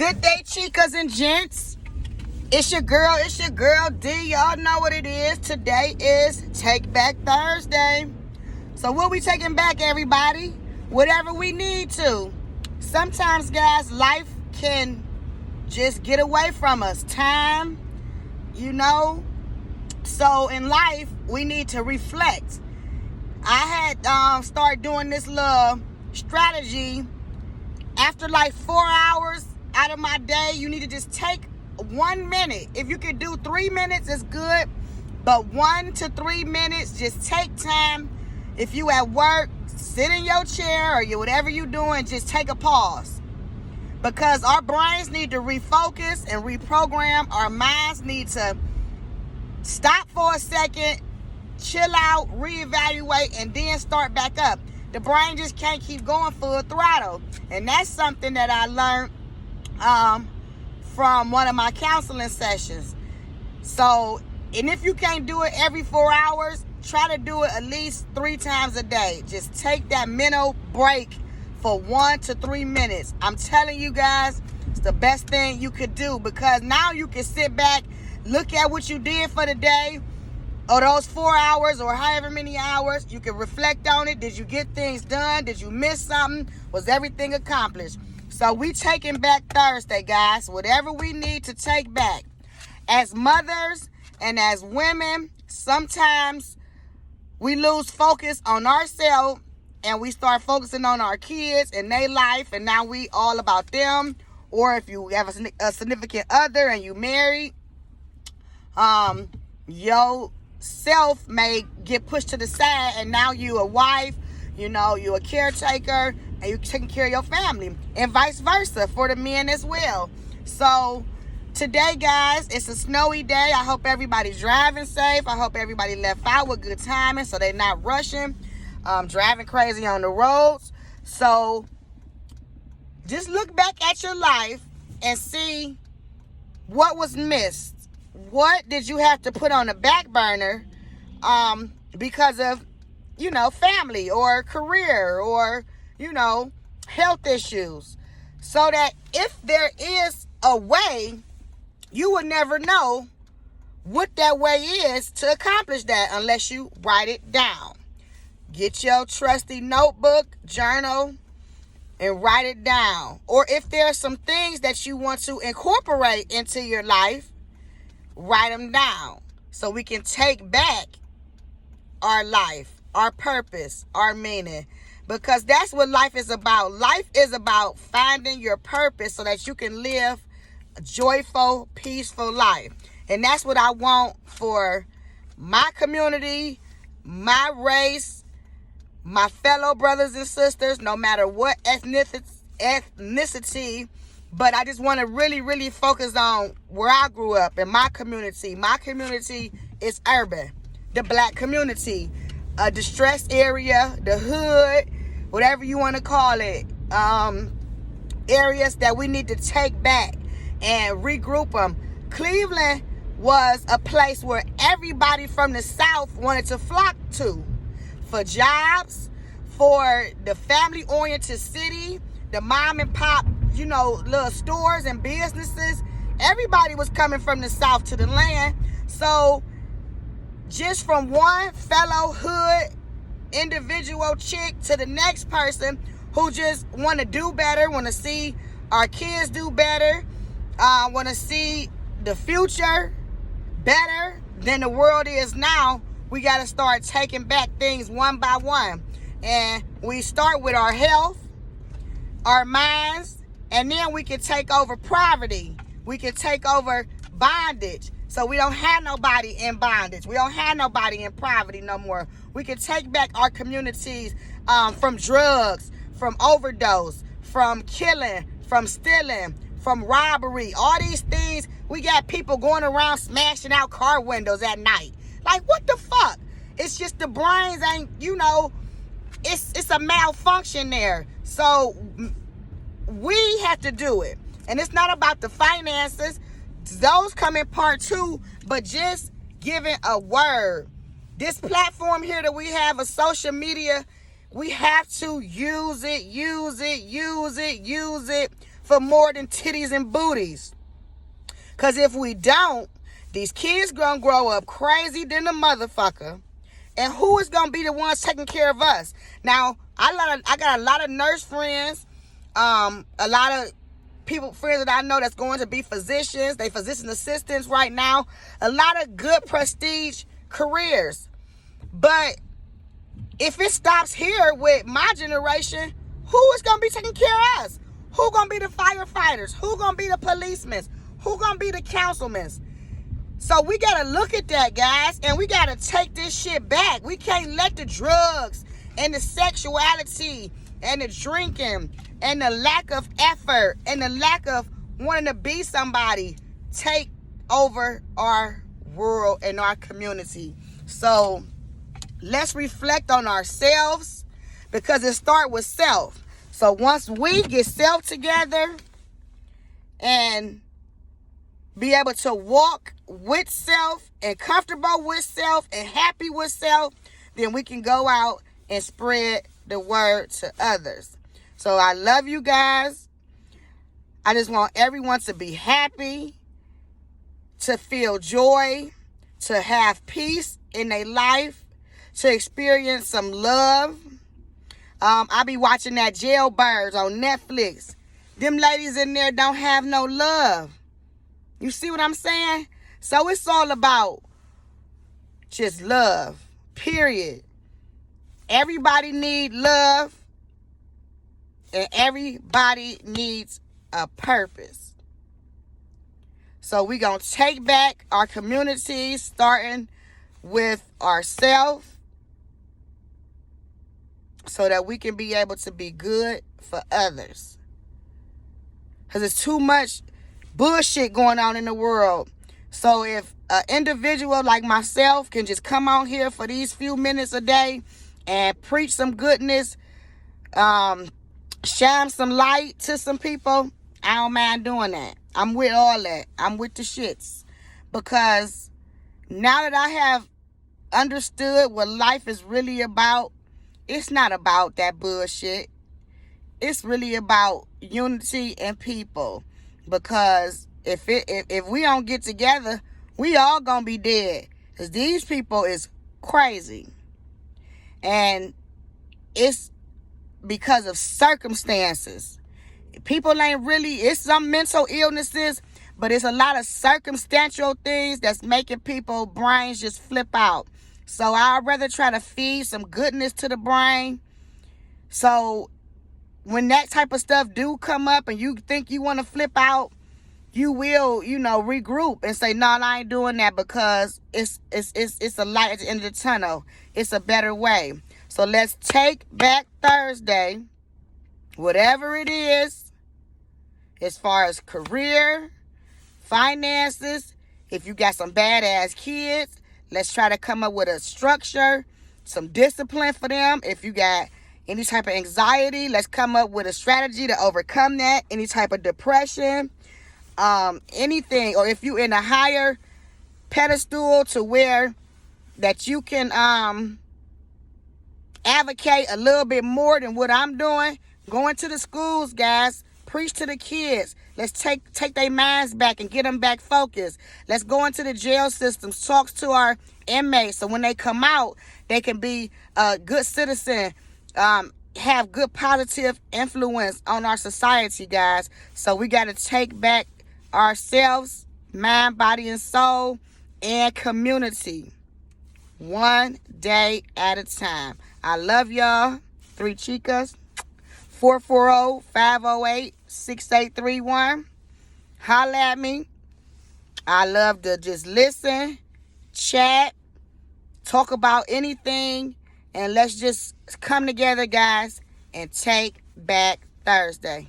Good day, chicas and gents. It's your girl D. Y'all know what it is. Today is Take Back Thursday. So what we taking back, everybody? Whatever we need to. Sometimes, guys, life can just get away from us. Time, So in life, we need to reflect. I had started doing this little strategy. After like 4 hours out of my day, you need to just take 1 minute. If you can do 3 minutes, it's good. But 1 to 3 minutes, just take time. If you at work, sit in your chair or whatever you doing, just take a pause. Because our brains need to refocus and reprogram. Our minds need to stop for a second, chill out, reevaluate, and then start back up. The brain just can't keep going full throttle. And that's something that I learned from one of my counseling sessions. So, and if you can't do it every 4 hours, try to do it at least 3 times a day. Just take that mental break for 1 to 3 minutes. I'm telling you guys, it's the best thing you could do, because now you can sit back, look at what you did for the day, or those 4 hours or however many hours. You can reflect on it. Did you get things done? Did you miss something? Was everything accomplished? So we taking back Thursday, guys. Whatever we need to take back. As mothers and as women, sometimes we lose focus on ourselves and we start focusing on our kids and their life, and now we all about them. Or if you have a significant other and you married, yourself may get pushed to the side, and now you a wife, you a caretaker, and you taking care of your family, and vice versa for the men as well. So today, guys, it's a snowy day. I hope everybody's driving safe. I hope everybody left out with good timing so they're not rushing, driving crazy on the roads. So just look back at your life and see what was missed. What did you have to put on the back burner because of, family or career or, health issues? So that if there is a way, you would never know what that way is to accomplish that unless you write it down. Get your trusty notebook, journal, and write it down. Or if there are some things that you want to incorporate into your life, write them down so we can take back our life, our purpose, our meaning. Because that's what life is about. Life is about finding your purpose so that you can live a joyful, peaceful life. And that's what I want for my community, my race, my fellow brothers and sisters, no matter what ethnicity. But I just want to really, really focus on where I grew up in my community. My community is urban, the black community, a distressed area, the hood, whatever you want to call it. Areas that we need to take back and regroup them. Cleveland was a place where everybody from the South wanted to flock to for jobs, for the family-oriented city, the mom and pop, little stores and businesses. Everybody was coming from the South to the land. So just from one fellow hood individual chick to the next person who just want to do better, want to see our kids do better, want to see the future better than the world is now, we got to start taking back things one by one. And we start with our health, our minds, and then we can take over poverty. We can take over bondage. So we don't have nobody in bondage. We don't have nobody in poverty no more. We can take back our communities from drugs, from overdose, from killing, from stealing, from robbery. All these things, we got people going around smashing out car windows at night. Like, what the fuck? It's just the brains ain't, it's a malfunction there. So we have to do it. And it's not about the finances. Those come in part 2, but just giving a word. This platform here that we have of social media, we have to use it for more than titties and booties. Because if we don't, these kids gonna grow up crazy than a motherfucker. And who is gonna be the ones taking care of us? Now, I got a lot of nurse friends, a lot of friends that I know that's going to be physicians. They physician assistants right now. A lot of good prestige careers. But if it stops here with my generation, who is gonna be taking care of us? Who gonna be the firefighters? Who gonna be the policemen? Who gonna be the councilmen? So we gotta look at that, guys, and we gotta take this shit back. We can't let the drugs and the sexuality and the drinking and the lack of effort and the lack of wanting to be somebody take over our world and our community. So let's reflect on ourselves, because it starts with self. So once we get self together and be able to walk with self and comfortable with self and happy with self, then we can go out and spread the word to others. So I love you guys. I just want everyone to be happy, to feel joy, to have peace in their life, to experience some love. I be watching that Jailbirds on Netflix. Them ladies in there don't have no love. You see what I'm saying? So it's all about just love, period. Everybody needs love, and everybody needs a purpose. So we going to take back our community, starting with ourselves, so that we can be able to be good for others. Because there's too much bullshit going on in the world. So if an individual like myself can just come on here for these few minutes a day and preach some goodness, shine some light to some people, I don't mind doing that. I'm with all that. I'm with the shits. Because now that I have understood what life is really about, it's not about that bullshit. It's really about unity and people. Because if we don't get together, we all gonna be dead. Because these people is crazy. And it's because of circumstances. People ain't really, it's some mental illnesses, but it's a lot of circumstantial things that's making people brains just flip out. So I'd rather try to feed some goodness to the brain. So when that type of stuff do come up and you think you want to flip out, you will, regroup and say, no, I ain't doing that, because it's a light at the end of the tunnel. It's a better way. So let's take back Thursday, whatever it is, as far as career, finances. If you got some badass kids, let's try to come up with a structure, some discipline for them. If you got any type of anxiety, let's come up with a strategy to overcome that. Any type of depression, anything. Or if you in a higher pedestal to where that you can advocate a little bit more than what I'm doing, going to the schools, guys. Preach to the kids. Let's take their minds back and get them back focused. Let's go into the jail systems, talk to our inmates, so when they come out, they can be a good citizen, have good positive influence on our society, guys. So we got to take back ourselves, mind, body, and soul, and community. One day at a time. I love y'all. 3 Chicas. 440-508-6831. Holla at me. I love to just listen, chat, talk about anything, and let's just come together, guys, and take back Thursday.